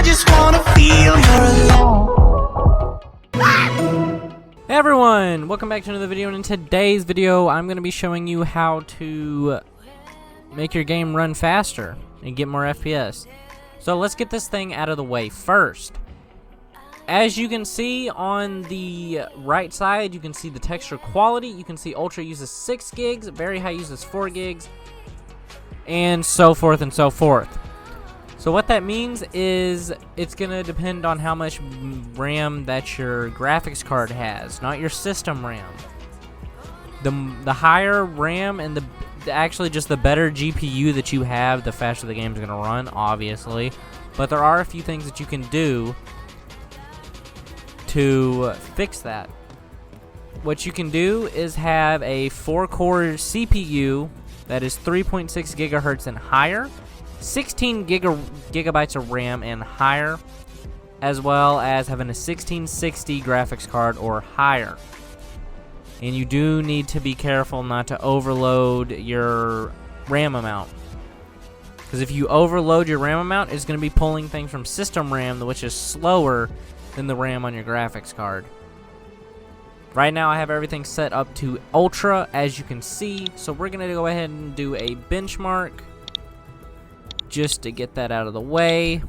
I just wanna feel you're alone. Hey everyone, welcome back to another video, and in today's video I'm going to be showing you how to make your game run faster and get more FPS. So let's get this thing out of the way first. As you can see on the right side, you can see the texture quality. You can see Ultra uses 6 gigs, Very High uses 4 gigs, and so forth and so forth. So what that means is it's going to depend on how much RAM that your graphics card has, not your system RAM. The higher RAM and actually just the better GPU that you have, the faster the game's going to run, obviously. But there are a few things that you can do to fix that. What you can do is have a 4-core CPU that is 3.6 gigahertz and higher, 16 gigabytes of RAM and higher, as well as having a 1660 graphics card or higher. And you do need to be careful not to overload your RAM amount, because if you overload your RAM amount, it's going to be pulling things from system RAM, which is slower than the RAM on your graphics card. Right now I have everything set up to Ultra, as you can see, so we're going to go ahead and do a benchmark just to get that out of the way.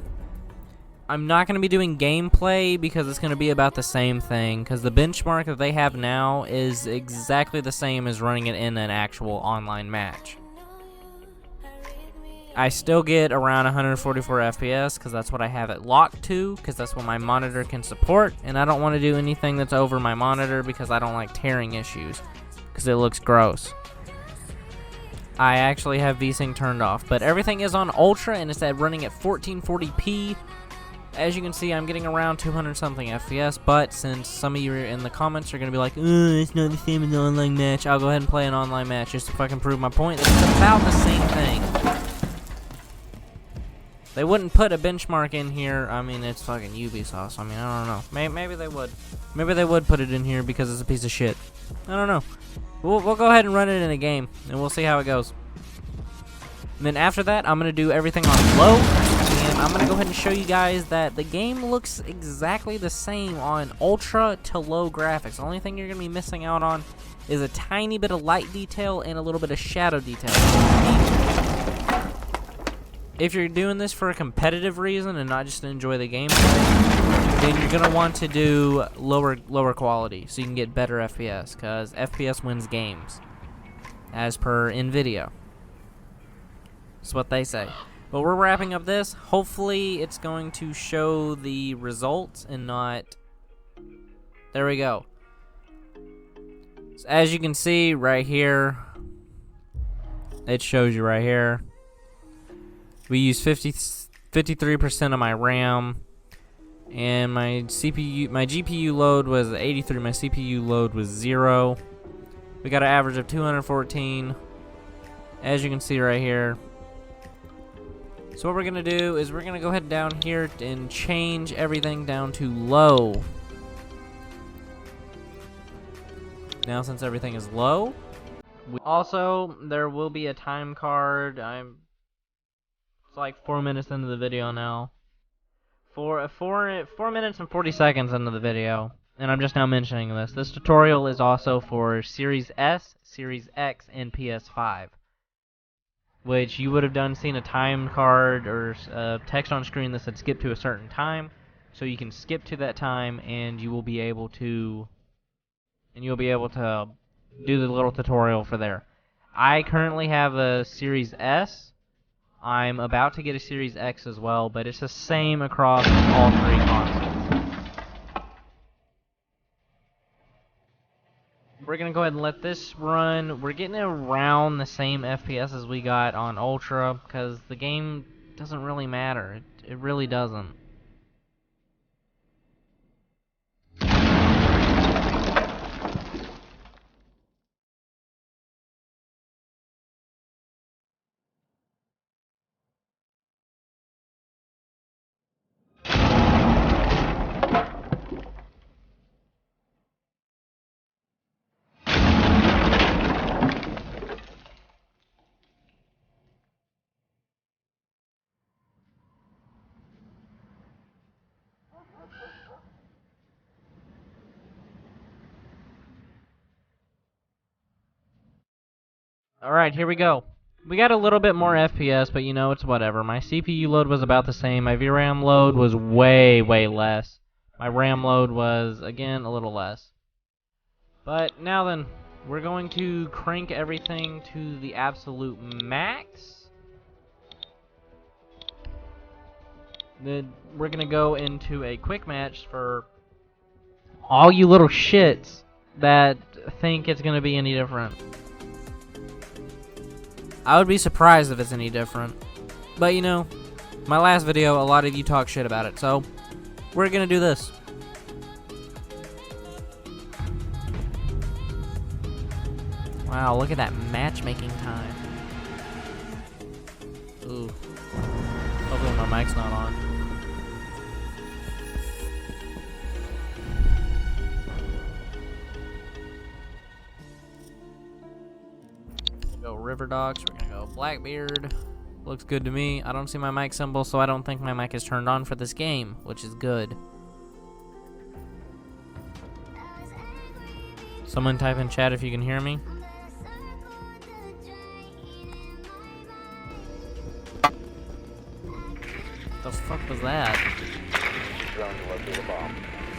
I'm not going to be doing gameplay because it's going to be about the same thing, because the benchmark that they have now is exactly the same as running it in an actual online match. I still get around 144 FPS because that's what I have it locked to, because that's what my monitor can support, and I don't want to do anything that's over my monitor because I don't like tearing issues, because it looks gross. I actually have VSync turned off, but everything is on Ultra and it's running at 1440p. As you can see, I'm getting around 200 something FPS, but since some of you in the comments are going to be like, it's not the same as an online match, I'll go ahead and play an online match just to fucking prove my point. It's about the same thing. They wouldn't put a benchmark in here. I mean, it's fucking Ubisoft. I mean, I don't know. Maybe they would. Maybe they would put it in here because it's a piece of shit. I don't know. We'll go ahead and run it in a game, and we'll see how it goes. And then after that, I'm going to do everything on low, and I'm going to go ahead and show you guys that the game looks exactly the same on ultra to low graphics. The only thing you're going to be missing out on is a tiny bit of light detail and a little bit of shadow detail. If you're doing this for a competitive reason and not just to enjoy the gameplay, then you're going to want to do lower quality so you can get better FPS, because FPS wins games, as per NVIDIA. That's what they say. But we're wrapping up this. Hopefully it's going to show the results and not... There we go. So as you can see right here, it shows you right here. We use 53% of my RAM, and my GPU load was 83. My CPU load was 0. We got an average of 214, as you can see right here. So what we're gonna do is we're gonna go ahead down here and change everything down to low. Now, since everything is low, also there will be a time card. It's like 4 minutes into the video now. 4 minutes and 40 seconds into the video, and I'm just now mentioning this. This tutorial is also for Series S, Series X, and PS5, which you would have seen a time card or text on screen that said skip to a certain time, so you can skip to that time, and you will be able to do the little tutorial for there. I currently have a Series S. I'm about to get a Series X as well, but it's the same across all 3 consoles. We're going to go ahead and let this run. We're getting around the same FPS as we got on Ultra, because the game doesn't really matter. It really doesn't. Alright, here we go. We got a little bit more FPS, but you know, it's whatever. My CPU load was about the same. My VRAM load was way, way less. My RAM load was, again, a little less. But now then, we're going to crank everything to the absolute max. Then we're going to go into a quick match for all you little shits that think it's going to be any different. I would be surprised if it's any different. But you know, my last video, a lot of you talk shit about it, so we're gonna do this. Wow, look at that matchmaking time. Ooh. Hopefully my mic's not on. Go River Docs, we're gonna go Blackbeard. Looks good to me. I don't see my mic symbol, so I don't think my mic is turned on for this game, which is good. Someone type in chat if you can hear me. The fuck was that?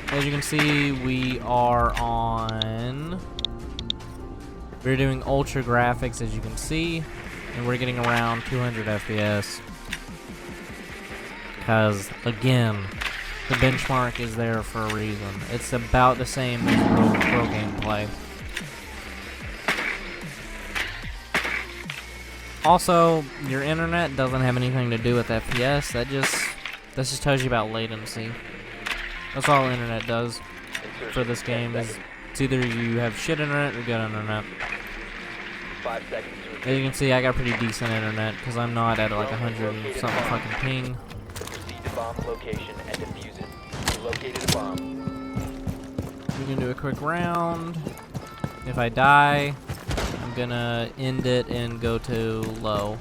As you can see, we are on... We're doing ultra graphics, as you can see, and we're getting around 200 FPS. Because, again, the benchmark is there for a reason. It's about the same as pro gameplay. Also, your internet doesn't have anything to do with FPS. That just tells you about latency. That's all the internet does for this game. Is it's either you have shit internet or good internet. 5 seconds. As you can see, I got pretty decent internet because I'm not at like 100 and something fucking ping. Proceed to bomb location and defuse it. You located a bomb. We can do a quick round. If I die, I'm gonna end it and go to low.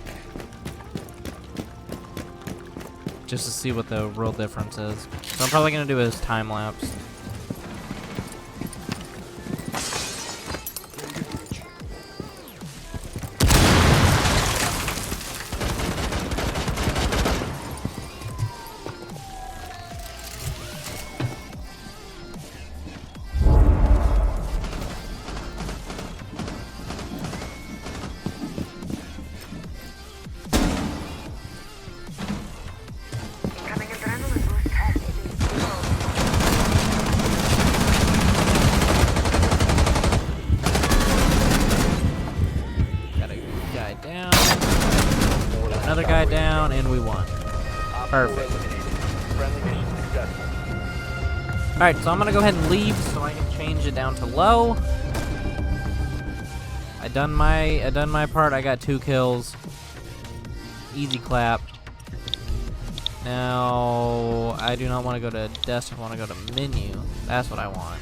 Just to see what the real difference is. So I'm probably gonna do a time lapse. Another guy down, and we won. Perfect. Alright, so I'm gonna go ahead and leave so I can change it down to low. I done my part. I got 2 kills. Easy clap. Now I do not want to go to desktop, I want to go to menu. That's what I want.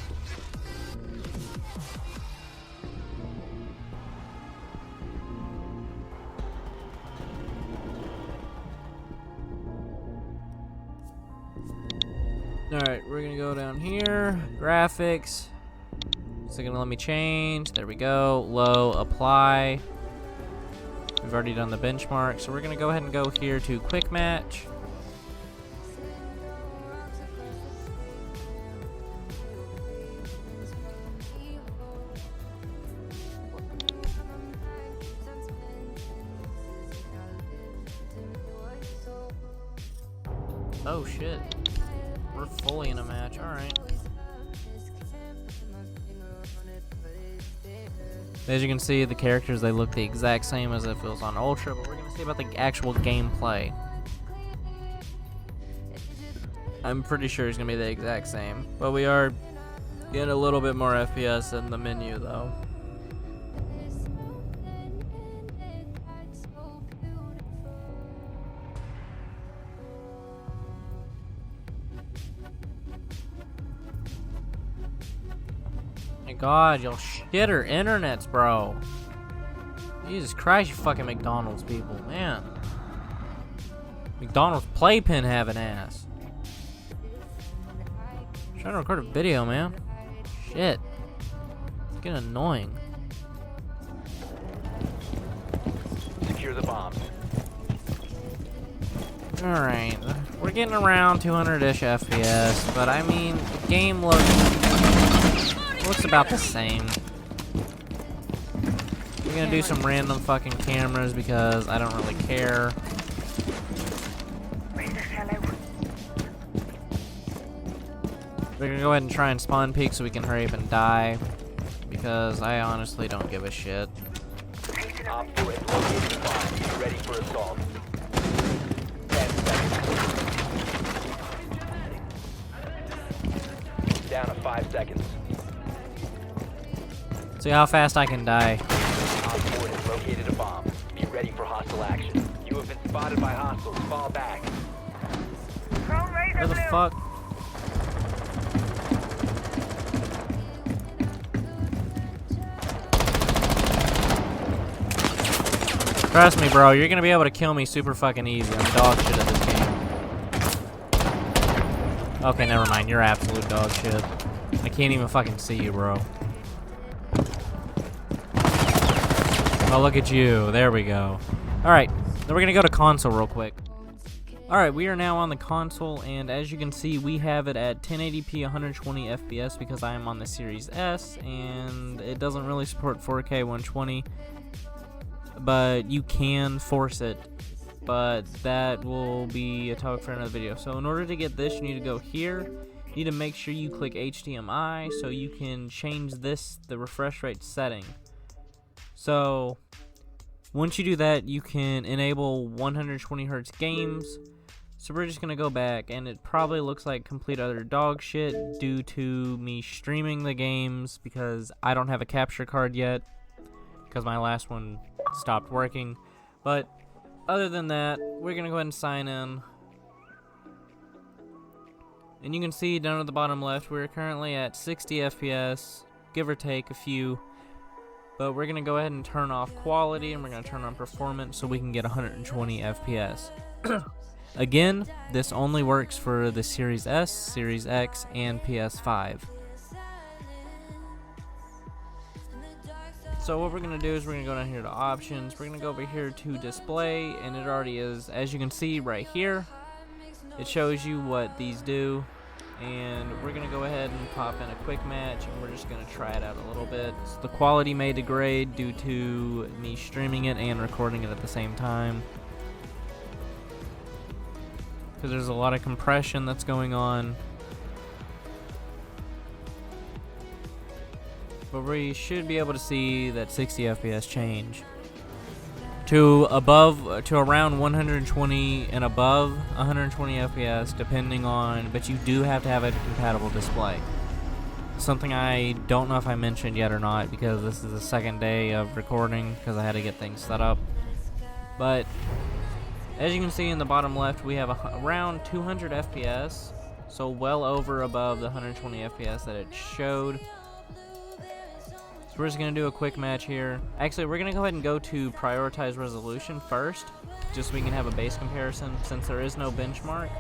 Alright, we're gonna go down here. Graphics. It's gonna let me change. There we go. Low, apply. We've already done the benchmark, so we're gonna go ahead and go here to quick match. Oh shit. We're fully in a match, alright. As you can see, the characters, they look the exact same as if it was on Ultra, but we're going to see about the actual gameplay. I'm pretty sure it's going to be the exact same, but we are getting a little bit more FPS in the menu, though. God, y'all shitter internets, bro. Jesus Christ, you fucking McDonald's people, man. McDonald's playpen having ass. I'm trying to record a video, man. Shit. It's getting annoying. Secure the bombs. Alright, we're getting around 200-ish FPS, but I mean, the game looks about the same. We're gonna do some random fucking cameras because I don't really care. We're gonna go ahead and try and spawn peek so we can hurry up and die, because I honestly don't give a shit. Op 4 has located the bomb. Be ready for assault. 10 seconds. Down to 5 seconds. See how fast I can die. Op 4 has located a bomb. Be ready for hostile action. You have been spotted by hostiles. Fall back. Where the fuck? Trust me, bro, you're gonna be able to kill me super fucking easy. I'm dog shit at this game. Okay, never mind. You're absolute dog shit. I can't even fucking see you, bro. Oh, look at you. There we go. Alright, then we're gonna go to console real quick. Alright, we are now on the console, and as you can see, we have it at 1080p 120 FPS because I am on the Series S, and it doesn't really support 4K 120. But you can force it, but that will be a topic for another video. So in order to get this, you need to go here. You need to make sure you click HDMI so you can change the refresh rate setting. So once you do that, you can enable 120 Hz games. So we're just gonna go back, and it probably looks like complete other dog shit due to me streaming the games because I don't have a capture card yet, because my last one stopped working. But other than that, we're gonna go ahead and sign in, and you can see down at the bottom left we're currently at 60 FPS, give or take a few. But we're gonna go ahead and turn off quality, and we're gonna turn on performance so we can get 120 FPS. Again, this only works for the Series S, Series X, and PS5. So what we're going to do is we're going to go down here to options. We're going to go over here to display, and it already is, as you can see right here, it shows you what these do. And we're going to go ahead and pop in a quick match, and we're just going to try it out a little bit. So the quality may degrade due to me streaming it and recording it at the same time, because there's a lot of compression that's going on. But we should be able to see that 60 FPS change to around 120 and above 120 FPS, depending on, but you do have to have a compatible display. Something I don't know if I mentioned yet or not, because this is the second day of recording because I had to get things set up. But as you can see in the bottom left, we have around 200 FPS, so well over above the 120 FPS that it showed. So we're just going to do a quick match here. Actually, we're going to go ahead and go to prioritize resolution first, just so we can have a base comparison, since there is no benchmark.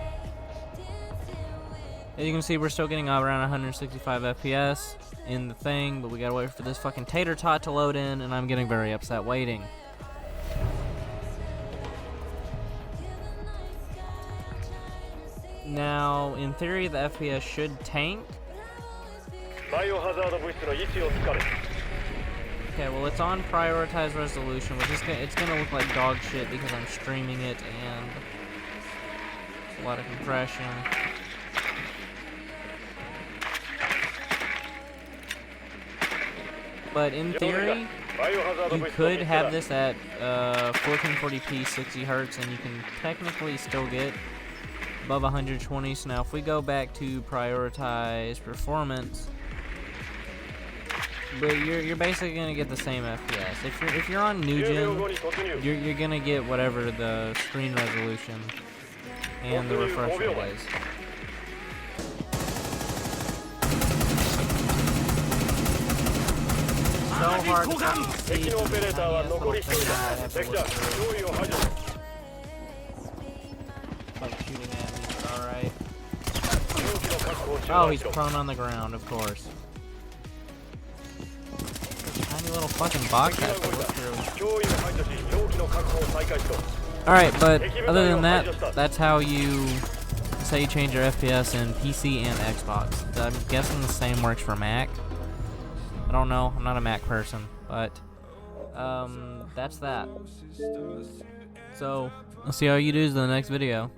As you can see, we're still getting around 165 FPS in the thing, but we gotta wait for this fucking tater tot to load in, and I'm getting very upset waiting. Now, in theory, the FPS should tank. Okay, well, it's on prioritize resolution, which is it's gonna look like dog shit because I'm streaming it and a lot of compression. But in theory, you could have this at 1440p 60 Hz, and you can technically still get above 120. So now if we go back to prioritize performance, but you're basically gonna get the same FPS. If you're on new gen, you're gonna get whatever the screen resolution and the refresh rate is. So hard to fucking see. Like shooting at me, alright. Oh, he's prone on the ground, of course. Tiny little little fucking box I have to look through. Alright, but other than that, that's how you change your FPS in PC and Xbox. I'm guessing the same works for Mac. I don't know. I'm not a Mac person, but that's that. So, I'll see how you do in the next video.